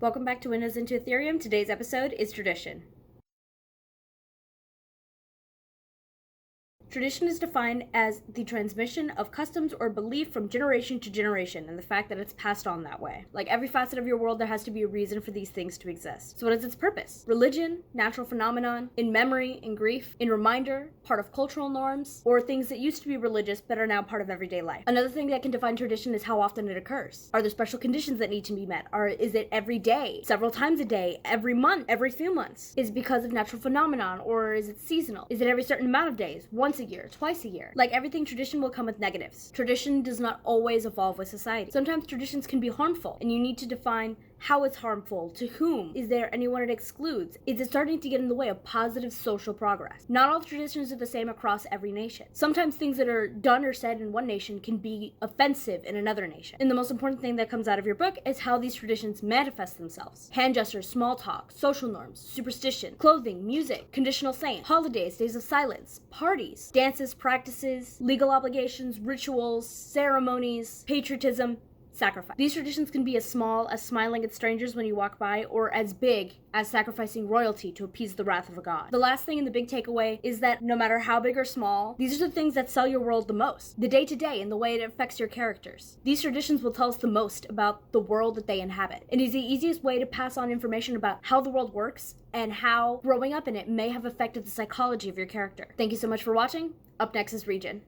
Welcome back to Windows into Ethereum. Today's episode is tradition. Tradition is defined as the transmission of customs or belief from generation to generation, and the fact that it's passed on that way. Like every facet of your world, there has to be a reason for these things to exist. So what is its purpose? Religion, natural phenomenon, in memory, in grief, in reminder, part of cultural norms, or things that used to be religious but are now part of everyday life. Another thing that can define tradition is how often it occurs. Are there special conditions that need to be met? Or is it every day, several times a day, every month, every few months? Is it because of natural phenomenon, or is it seasonal? Is it every certain amount of days? Once a year, twice a year. Like everything, tradition will come with negatives. Tradition does not always evolve with society. Sometimes traditions can be harmful, and you need to define how it's harmful, to whom. Is there anyone it excludes? Is it starting to get in the way of positive social progress? Not all traditions are the same across every nation. Sometimes things that are done or said in one nation can be offensive in another nation. And the most important thing that comes out of your book is how these traditions manifest themselves. Hand gestures, small talk, social norms, superstition, clothing, music, conditional saying, holidays, days of silence, parties, dances, practices, legal obligations, rituals, ceremonies, patriotism, sacrifice. These traditions can be as small as smiling at strangers when you walk by, or as big as sacrificing royalty to appease the wrath of a god. The last thing and the big takeaway is that no matter how big or small, these are the things that sell your world the most. The day-to-day and the way it affects your characters. These traditions will tell us the most about the world that they inhabit. It is the easiest way to pass on information about how the world works and how growing up in it may have affected the psychology of your character. Thank you so much for watching. Up next is Region.